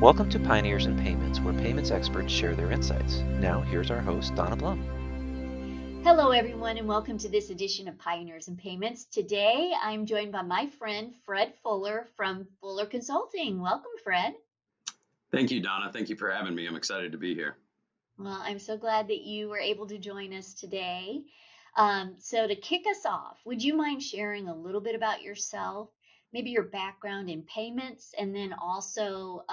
Welcome to Pioneers in Payments, where payments experts share their insights. Now, here's our host, Donna Blum. Hello, everyone, and welcome to this edition of Pioneers in Payments. Today, I'm joined by my friend, Fred Fuller from Fuller Consulting. Welcome, Fred. Thank you, Donna. Thank you for having me. I'm excited to be here. Well, I'm so glad that you were able to join us today. So to kick us off, would you mind sharing a little bit about yourself, maybe your background in payments, and then also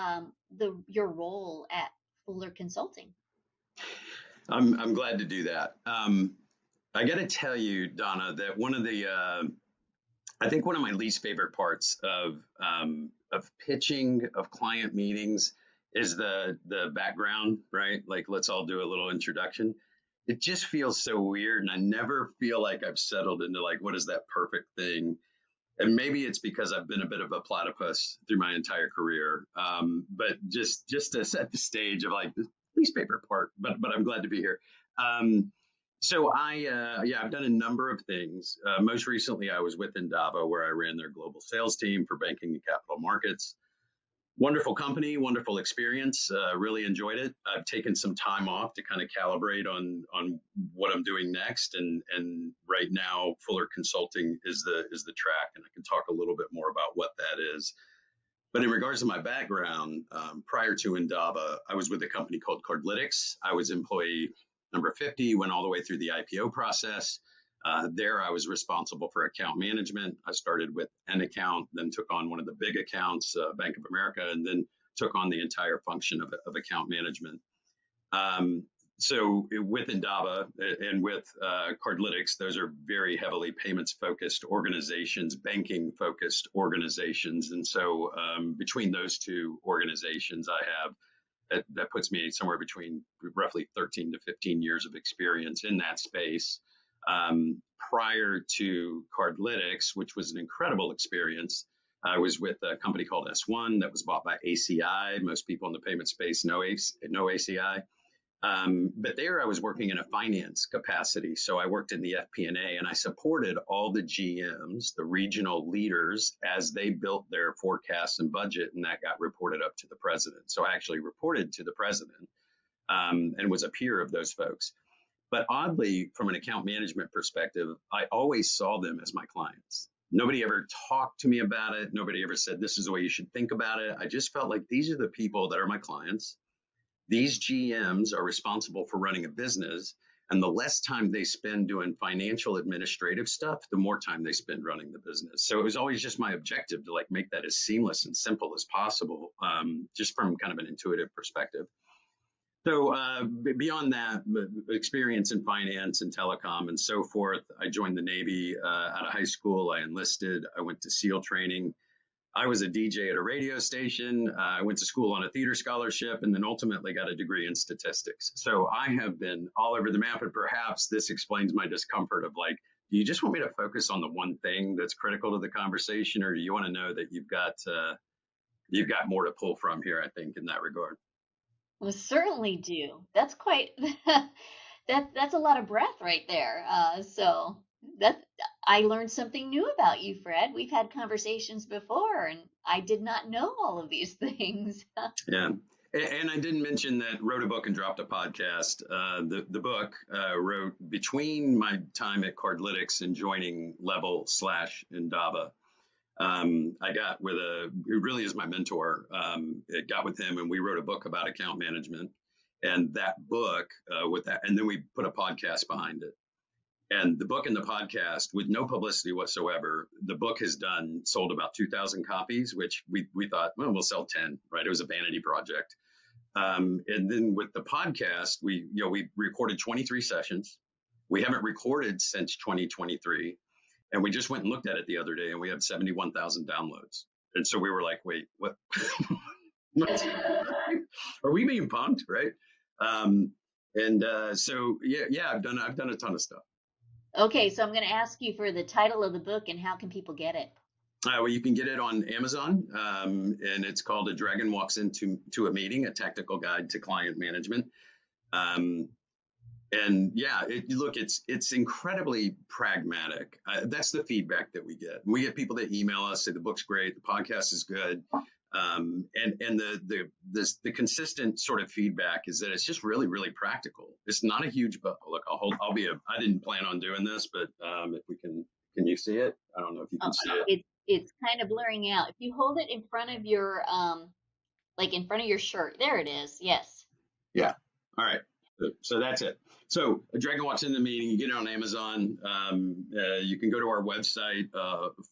your role at Fuller Consulting? I'm glad to do that. I got to tell you, Donna, that I think one of my least favorite parts of pitching, of client meetings, is the background, right? Like, let's all do a little introduction. It just feels so weird, and I never feel like I've settled into like, what is that perfect thing? And maybe it's because I've been a bit of a platypus through my entire career. But just to set the stage of like the least favorite part, but I'm glad to be here. I've done a number of things. Most recently, I was with Endava, where I ran their global sales team for banking and capital markets. Wonderful company, wonderful experience. Really enjoyed it. I've taken some time off to kind of calibrate on what I'm doing next, and right now, Fuller Consulting is the track, and I can talk a little bit more about what that is. But in regards to my background, prior to Endava, I was with a company called Cardlytics. I was employee number 50, went all the way through the IPO process. There, I was responsible for account management. I started with an account, then took on one of the big accounts, Bank of America, and then took on the entire function of account management. So with Endava and with Cardlytics, those are very heavily payments-focused organizations, banking-focused organizations. And so between those two organizations, that puts me somewhere between roughly 13 to 15 years of experience in that space. Prior to Cardlytics, which was an incredible experience, I was with a company called S1 that was bought by ACI. Most people in the payment space know ACI. But there I was working in a finance capacity. So I worked in the FP&A, and I supported all the GMs, the regional leaders, as they built their forecasts and budget, and that got reported up to the president. So I actually reported to the president and was a peer of those folks. But oddly, from an account management perspective, I always saw them as my clients. Nobody ever talked to me about it. Nobody ever said, this is the way you should think about it. I just felt like these are the people that are my clients. These GMs are responsible for running a business. And the less time they spend doing financial administrative stuff, the more time they spend running the business. So it was always just my objective to like make that as seamless and simple as possible, just from kind of an intuitive perspective. So beyond that, experience in finance and telecom and so forth, I joined the Navy out of high school. I enlisted. I went to SEAL training. I was a DJ at a radio station. I went to school on a theater scholarship, and then ultimately got a degree in statistics. So I have been all over the map, and perhaps this explains my discomfort of like, do you just want me to focus on the one thing that's critical to the conversation, or do you want to know that you've got more to pull from here, I think, in that regard? Well, certainly do. That's quite that's a lot of breath right there. So that I learned something new about you, Fred. We've had conversations before, and I did not know all of these things. Yeah. And I didn't mention that wrote a book and dropped a podcast. The book wrote between my time at Cardlytics and joining Level/Endava. I got with who really is my mentor, got with him, and we wrote a book about account management, and that book and then we put a podcast behind it. And the book and the podcast, with no publicity whatsoever, the book has sold about 2,000 copies, which we thought, well, we'll sell 10, right? It was a vanity project. And then with the podcast, we recorded 23 sessions. We haven't recorded since 2023. And we just went and looked at it the other day, and we have 71,000 downloads. And so we were like, wait, what? Are we being punked, right? I've done a ton of stuff. Okay, so I'm going to ask you for the title of the book and how can people get it? Well, you can get it on Amazon, and it's called A Dragon Walks Into a Meeting, A Tactical Guide to Client Management. It's incredibly pragmatic. That's the feedback that we get. We get people that email us, say the book's great, the podcast is good. And the consistent sort of feedback is that it's just really, really practical. It's not a huge, but look, I didn't plan on doing this, but if we can you see it? I don't know if you can see it. It's kind of blurring out. If you hold it in front of your like in front of your shirt, there it is. Yes. Yeah. All right. So that's it. So Dragon walks in the meeting. You get it on Amazon. You can go to our website,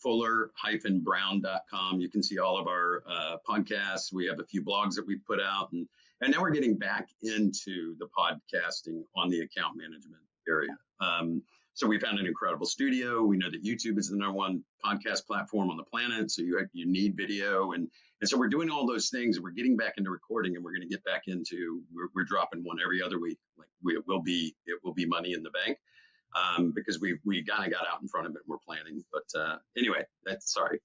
fuller-brown.com. You can see all of our podcasts. We have a few blogs that we've put out, and now we're getting back into the podcasting on the account management area. So we found an incredible studio. We know that YouTube is the #1 podcast platform on the planet. So you need video, and so we're doing all those things. We're getting back into recording, and we're going to get back into. We're dropping one every other week. Like it will be money in the bank, because we kind of got out in front of it. And we're planning, but anyway, sorry.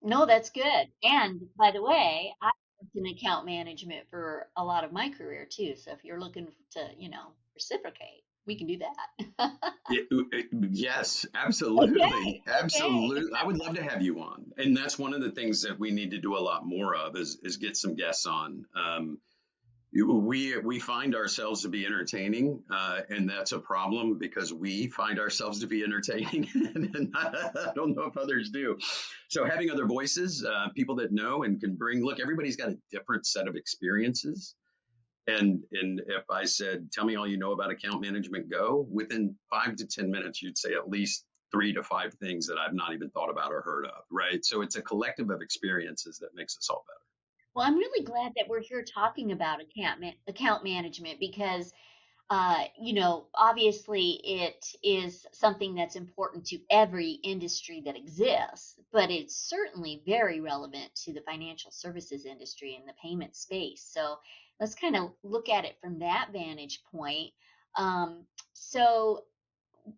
No, that's good. And by the way, I worked in account management for a lot of my career too. So if you're looking to, reciprocate, we can do that. Yes, absolutely. Okay. Absolutely. I would love to have you on. And that's one of the things that we need to do a lot more of is get some guests on. We find ourselves to be entertaining, and that's a problem because we find ourselves to be entertaining, and I don't know if others do. So having other voices, people that know and can look, everybody's got a different set of experiences. And if I said, tell me all you know about account management, go, within 5 to 10 minutes, you'd say at least 3 to 5 things that I've not even thought about or heard of, right? So it's a collective of experiences that makes us all better. Well, I'm really glad that we're here talking about account management because obviously it is something that's important to every industry that exists, but it's certainly very relevant to the financial services industry and the payment space. So let's kind of look at it from that vantage point. So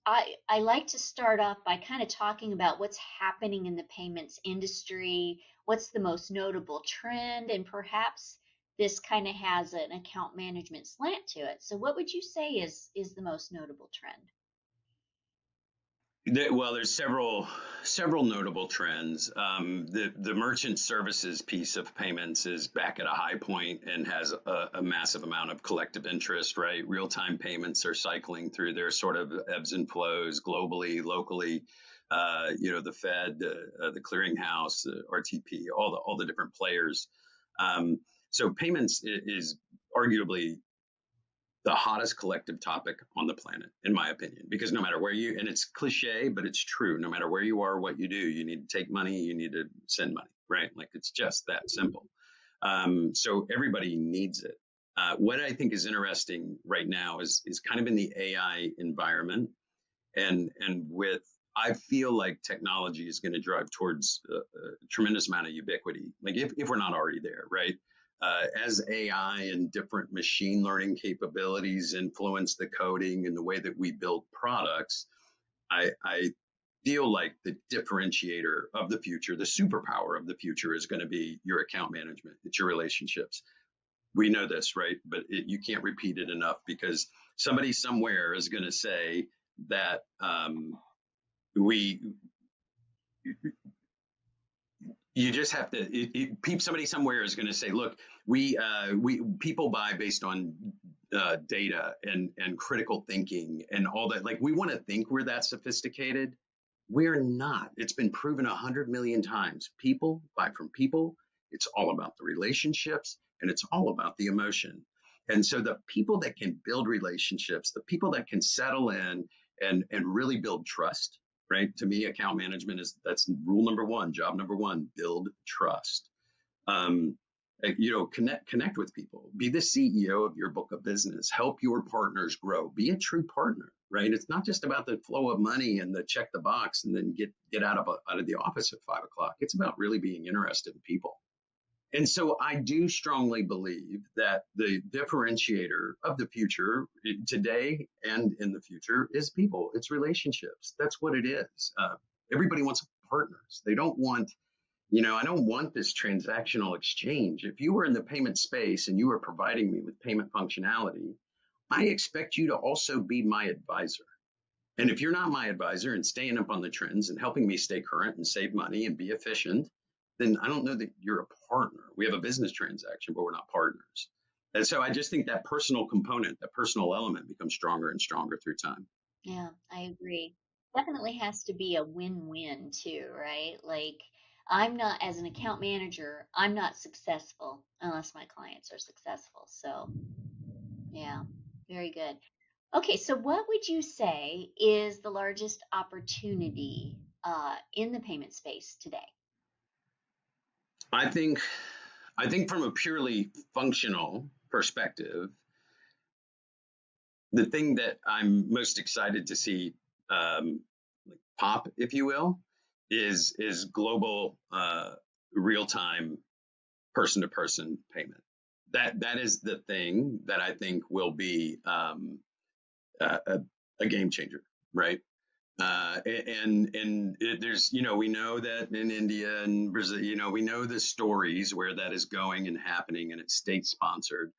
I like to start off by kind of talking about what's happening in the payments industry, what's the most notable trend, and perhaps this kind of has an account management slant to it. So what would you say is the most notable trend? Well, there's several notable trends. The merchant services piece of payments is back at a high point and has a massive amount of collective interest, right? Real-time payments are cycling through their sort of ebbs and flows globally, locally. The Fed, the clearinghouse, RTP, all the different players. So payments is arguably the hottest collective topic on the planet, in my opinion, because no matter where and it's cliche, but it's true. No matter where you are, what you do, you need to take money, you need to send money, right? Like it's just that simple. So everybody needs it. What I think is interesting right now is kind of in the AI environment, and I feel like technology is going to drive towards a tremendous amount of ubiquity. Like if we're not already there, right? As AI and different machine learning capabilities influence the coding and the way that we build products, I feel like the differentiator of the future, the superpower of the future is going to be your account management. It's your relationships. We know this, right? But you can't repeat it enough because somebody somewhere is going to say that you just have to. Somebody somewhere is going to say, "Look, people buy based on data and critical thinking and all that. Like we want to think we're that sophisticated. We're not. It's been proven 100 million times. People buy from people. It's all about the relationships and it's all about the emotion. And so the people that can build relationships, the people that can settle in and really build trust." Right. To me, account management that's rule number 1, job number 1, build trust. Connect with people, be the CEO of your book of business, help your partners grow, be a true partner, right? It's not just about the flow of money and the check the box and then get out of the office at 5 o'clock. It's about really being interested in people. And so I do strongly believe that the differentiator of the future today and in the future is people. It's relationships. That's what it is. Everybody wants partners. They don't want, I don't want this transactional exchange. If you were in the payment space and you were providing me with payment functionality, I expect you to also be my advisor. And if you're not my advisor and staying up on the trends and helping me stay current and save money and be efficient, then I don't know that you're a partner. We have a business transaction, but we're not partners. And so I just think that personal component, that personal element becomes stronger and stronger through time. Yeah, I agree. Definitely has to be a win-win too, right? Like, I'm not, as an account manager, I'm not successful unless my clients are successful. So, yeah, very good. Okay, so what would you say is the largest opportunity in the payment space today? I think I think from a purely functional perspective, the thing that I'm most excited to see like pop, if you will, is global real time person to person payment. That is the thing that I think will be a game changer, right? There's, we know that in India and Brazil, we know the stories where that is going and happening, and it's state sponsored.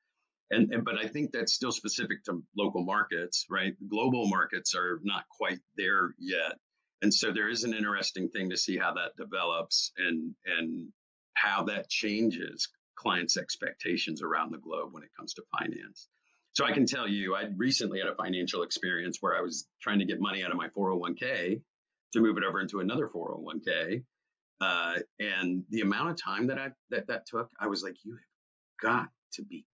But I think that's still specific to local markets, right? Global markets are not quite there yet, and so there is an interesting thing to see how that develops and how that changes clients' expectations around the globe when it comes to finance. So I can tell you, I recently had a financial experience where I was trying to get money out of my 401k to move it over into another 401k, and the amount of time that took, I was like, you have got to be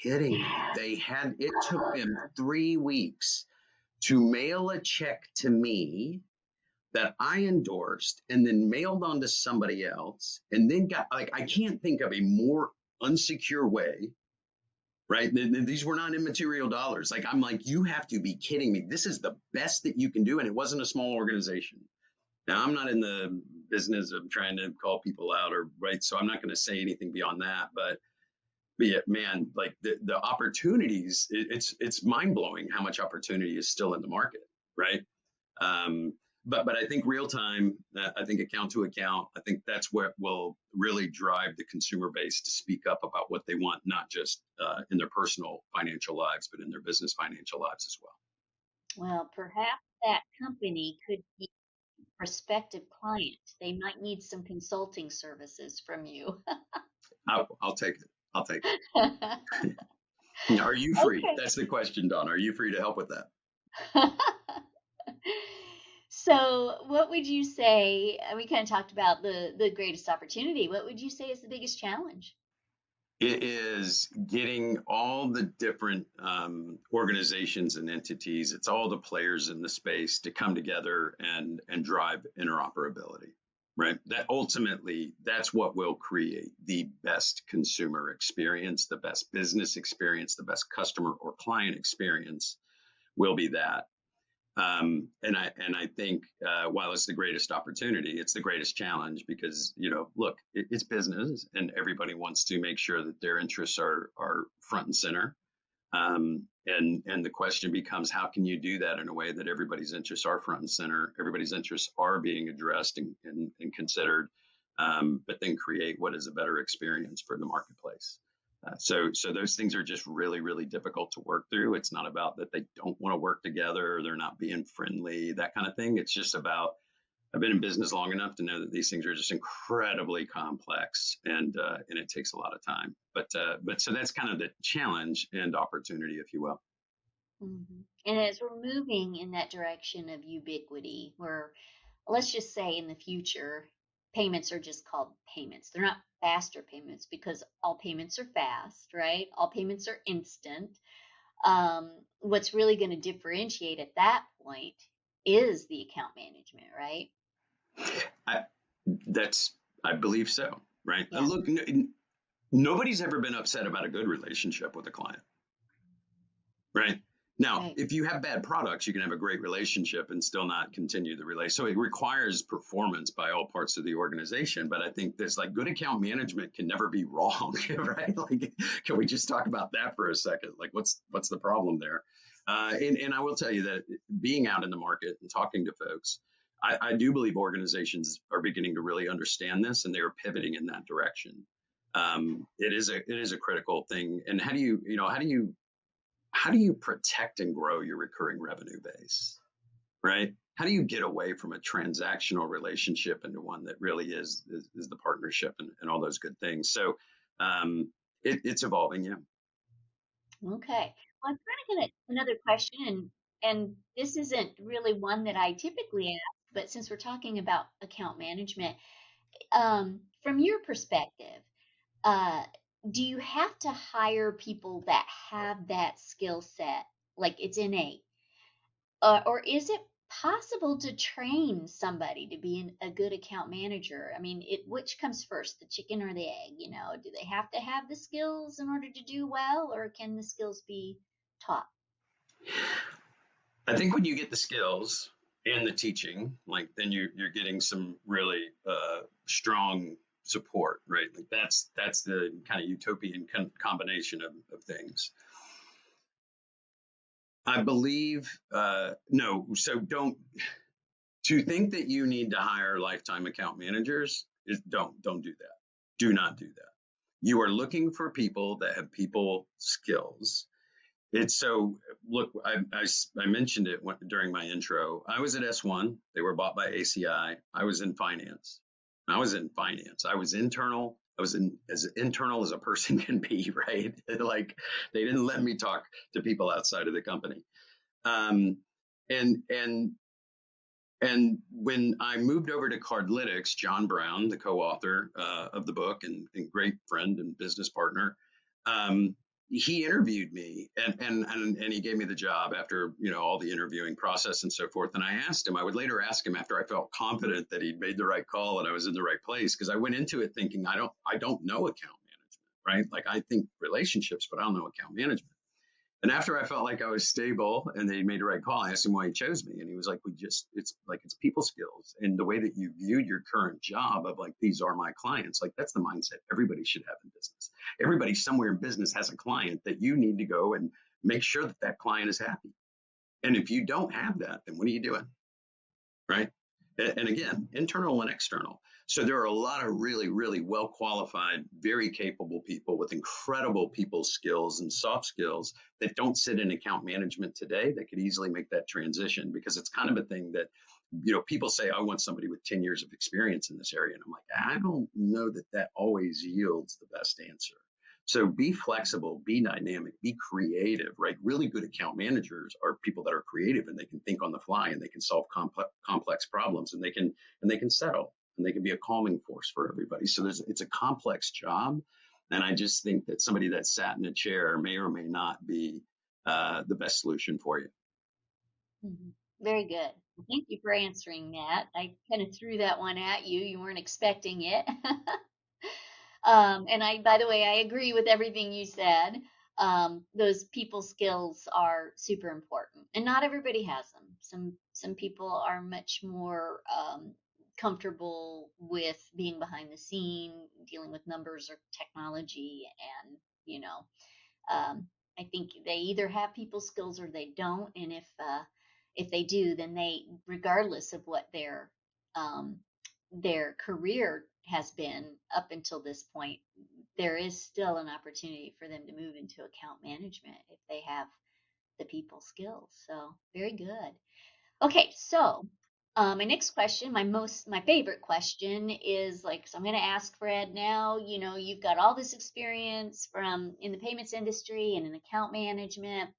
kidding me. It took them 3 weeks to mail a check to me that I endorsed and then mailed on to somebody else, and then got, like, I can't think of a more unsecure way, right? These were not immaterial dollars. Like, I'm like, you have to be kidding me. This is the best that you can do. And it wasn't a small organization. Now, I'm not in the business of trying to call people out, or right. So I'm not going to say anything beyond that. But yeah, man, like the opportunities, it's mind blowing how much opportunity is still in the market, right? Um, but I think real time, I think account to account, I think that's what will really drive the consumer base to speak up about what they want, not just in their personal financial lives, but in their business financial lives as well. Well, perhaps that company could be a prospective client. They might need some consulting services from you. I'll take it. I'll take it. Are you free? Okay. That's the question, Don. Are you free to help with that? So, what would you say? We kind of talked about the greatest opportunity. What would you say is the biggest challenge? It is getting all the different organizations and entities. It's all the players in the space to come together and drive interoperability, right? That ultimately, that's what will create the best consumer experience, the best business experience, the best customer or client experience will be that. And I think while it's the greatest opportunity, it's the greatest challenge because, look, it's business and everybody wants to make sure that their interests are front and center. And the question becomes, how can you do that in a way that everybody's interests are front and center, everybody's interests are being addressed and considered, but then create what is a better experience for the marketplace. So those things are just really, really difficult to work through. It's not about that they don't want to work together or they're not being friendly, that kind of thing. It's just about, I've been in business long enough to know that these things are just incredibly complex and it takes a lot of time. But so that's kind of the challenge and opportunity, if you will. And as we're moving in that direction of ubiquity, where let's just say in the future, payments are just called payments. They're not faster payments because all payments are fast, right? All payments are instant. What's really going to differentiate at that point is the account management, right? I, I believe so, right? Yeah, Look, nobody's ever been upset about a good relationship with a client. Right. Now, right. if you have bad products, you can have a great relationship and still not continue the relationship. So it requires performance by all parts of the organization. But I think this, like, good account management can never be wrong, right? Like, can we just talk about that for a second? Like, what's the problem there? And I will tell you that being out in the market and talking to folks, I do believe organizations are beginning to really understand this, and they are pivoting in that direction. It is a critical thing. And how do you protect and grow your recurring revenue base? right? How do you get away from a transactional relationship into one that really is the partnership and all those good things? So it's evolving, yeah. Okay. Well, I'm kind of gonna another question, and this isn't really one that I typically ask, but since we're talking about account management, from your perspective, uh, do you have to hire people that have that skill set, like it's innate, or is it possible to train somebody to be a good account manager? I mean, which comes first, the chicken or the egg? You know, do they have to have the skills in order to do well, or can the skills be taught? I think when you get the skills and the teaching, like then you're getting some really strong support, right? Like that's the kind of utopian combination of things. I believe no, so don't to think that you need to hire lifetime account managers is don't do that. Do not do that. You are looking for people that have people skills. It's so look, I mentioned it during my intro. I was at S1. They were bought by ACI. I was in finance. I was in finance. I was internal. I was in as internal as a person can be, right? Like they didn't let me talk to people outside of the company. Um, and and and when I moved over to Cardlytics, John Brown, the co-author of the book and great friend and business partner, um, he interviewed me and he gave me the job after all the interviewing process and so forth. And I asked him, I would later ask him after I felt confident that he'd made the right call and I was in the right place, because I went into it thinking I don't know account management, right? Like I think relationships, but I don't know account management. And after I felt like I was stable and they made the right call, I asked him why he chose me. And he was like, it's people skills and the way that you viewed your current job of like, these are my clients. Like that's the mindset everybody should have in business. Everybody somewhere in business has a client that you need to go and make sure that that client is happy. And if you don't have that, then what are you doing? Right? And again, internal and external. So there are a lot of really, really well qualified, very capable people with incredible people skills and soft skills that don't sit in account management today that could easily make that transition, because it's kind of a thing that, people say, I want somebody with 10 years of experience in this area. And I'm like, I don't know that that always yields the best answer. So be flexible, be dynamic, be creative, right? Really good account managers are people that are creative and they can think on the fly and they can solve complex problems and they can settle and they can be a calming force for everybody. So it's a complex job. And I just think that somebody that sat in a chair may or may not be the best solution for you. Mhm. Very good. Well, thank you for answering that. I kind of threw that one at you. You weren't expecting it. And by the way, I agree with everything you said. Those people skills are super important, and not everybody has them. Some people are much more comfortable with being behind the scene, dealing with numbers or technology, and you know, um, I think they either have people skills or they don't. And if they do, then they, regardless of what um, their career has been up until this point, there is still an opportunity for them to move into account management if they have the people skills. So very good. Okay, so my next question, my favorite question is like, so I'm going to ask Fred now. You know, you've got all this experience from in the payments industry and in account management.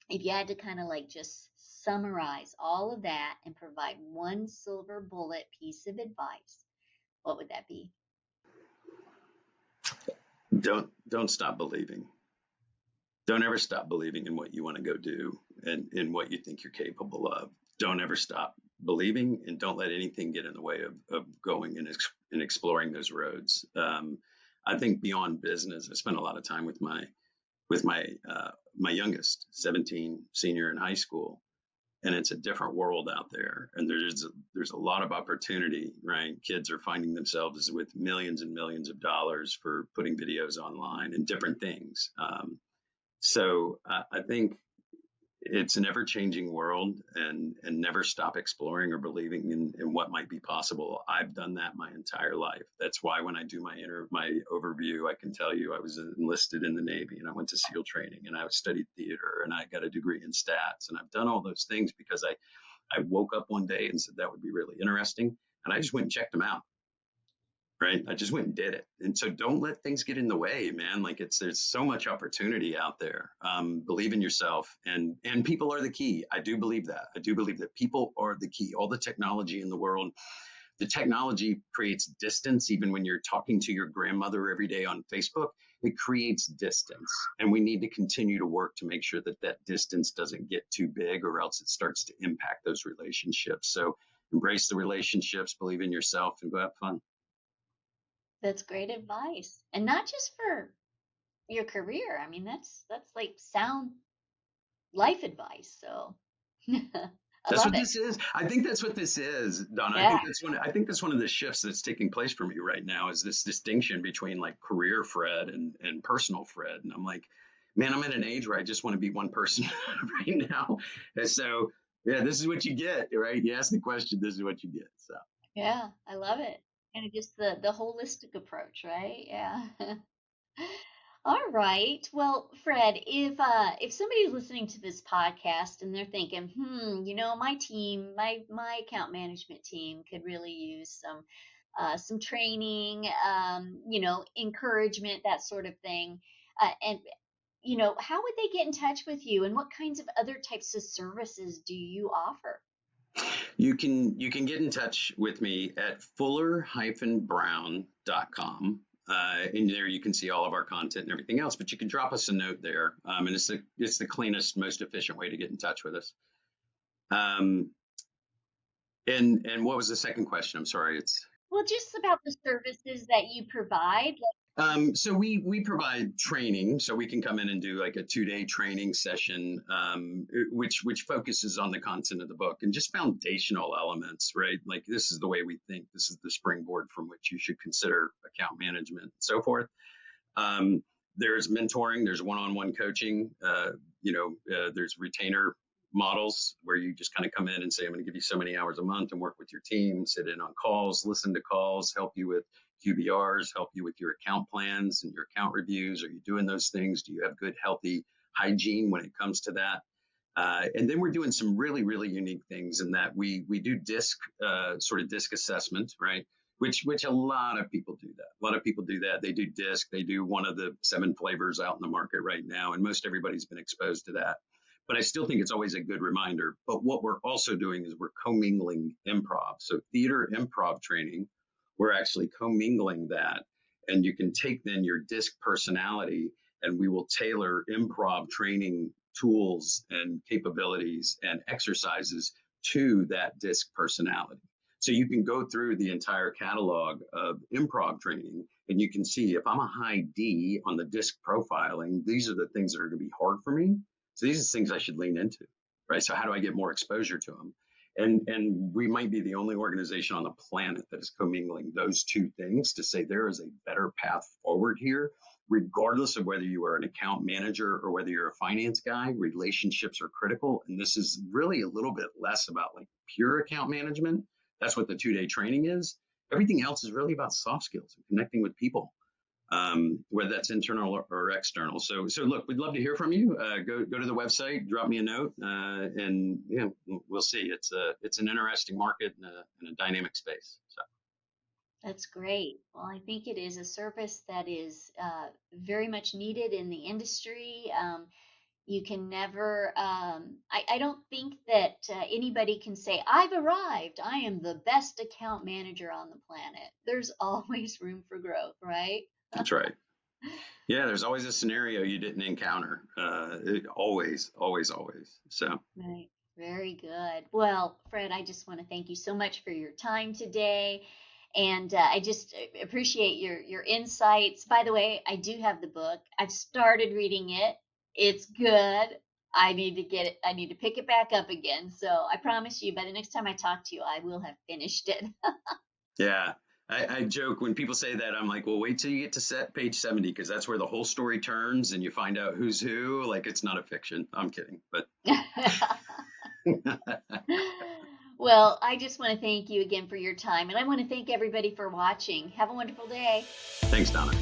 If you had to kind of like just summarize all of that and provide one silver bullet piece of advice, what would that be? Don't stop believing. Don't ever stop believing in what you want to go do and in what you think you're capable of. Don't ever stop believing, and don't let anything get in the way of going and exploring those roads. I think beyond business, I spent a lot of time with my youngest, 17, senior in high school, and it's a different world out there. And there's a lot of opportunity, right? Kids are finding themselves with millions and millions of dollars for putting videos online and different things. So I think it's an ever-changing world, and never stop exploring or believing in what might be possible. I've done that my entire life. That's why when I do my overview, I can tell you I was enlisted in the Navy and I went to SEAL training and I studied theater and I got a degree in stats, and I've done all those things because I woke up one day and said, that would be really interesting. And I just went and checked them out. Right. I just went and did it. And so don't let things get in the way, man. Like there's so much opportunity out there. Believe in yourself, and people are the key. I do believe that. I do believe that people are the key. All the technology in the world, the technology creates distance. Even when you're talking to your grandmother every day on Facebook, it creates distance. And we need to continue to work to make sure that that distance doesn't get too big, or else it starts to impact those relationships. So embrace the relationships, believe in yourself, and go have fun. That's great advice. And not just for your career. I mean, that's like sound life advice. So I That's love what it. this is. I think that's what this is, Donna. Yeah. I think that's one of the shifts that's taking place for me right now, is this distinction between like career Fred and personal Fred. And I'm like, man, I'm at an age where I just want to be one person right now. And so, yeah, this is what you get, right? You ask the question, this is what you get. So Yeah, I love it. And it just the holistic approach, right? Yeah. All right. Well, Fred, if somebody's listening to this podcast and they're thinking, my team, my account management team could really use some training, encouragement, that sort of thing. And how would they get in touch with you, and what kinds of other types of services do you offer? you can get in touch with me at fuller-brown.com. In there, you can see all of our content and everything else, but you can drop us a note there. And it's the cleanest, most efficient way to get in touch with us. Um, and what was the second question? I'm sorry. Well, just about the services that you provide. So we provide training, so we can come in and do like a 2-day training session, which focuses on the content of the book and just foundational elements, right? Like, this is the way we think. This is the springboard from which you should consider account management and so forth. Um, there's mentoring, there's one-on-one coaching, there's retainer models where you just kind of come in and say, I'm going to give you so many hours a month and work with your team, sit in on calls, listen to calls, help you with QBRs, help you with your account plans and your account reviews. Are you doing those things? Do you have good, healthy hygiene when it comes to that? And then we're doing some really, really unique things in that we do sort of disc assessment, right? Which a lot of people do that. A lot of people do that. They do disc. They do one of the 7 flavors out in the market right now, and most everybody's been exposed to that. But I still think it's always a good reminder. But what we're also doing is we're commingling improv. So theater improv training, we're actually commingling that. And you can take then your disc personality, and we will tailor improv training tools and capabilities and exercises to that disc personality. So you can go through the entire catalog of improv training, and you can see if I'm a high D on the disc profiling, these are the things that are going to be hard for me. So these are things I should lean into, right? So how do I get more exposure to them? And we might be the only organization on the planet that is commingling those two things to say there is a better path forward here, regardless of whether you are an account manager or whether you're a finance guy. Relationships are critical. And this is really a little bit less about like pure account management. That's what the 2-day training is. Everything else is really about soft skills and connecting with people, whether that's internal or external. So look, we'd love to hear from you. Go to the website, drop me a note, and we'll see. It's an interesting market and a dynamic space. So That's great. Well, I think it is a service that is very much needed in the industry. You can never, I don't think that anybody can say, I've arrived. I am the best account manager on the planet. There's always room for growth, right? that's right. Yeah, there's always a scenario you didn't encounter. Always, always, always. So Right. Very good. Well, Fred, I just want to thank you so much for your time today. And I just appreciate your insights. By the way, I do have the book. I've started reading it. It's good. I need to get it. I need to pick it back up again. So I promise you, by the next time I talk to you, I will have finished it. yeah. I joke when people say that. I'm like, well, wait till you get to page 70, because that's where the whole story turns and you find out who's who. Like, it's not a fiction. I'm kidding, but Well, I just want to thank you again for your time, and I want to thank everybody for watching. Have a wonderful day. thanks, Donna.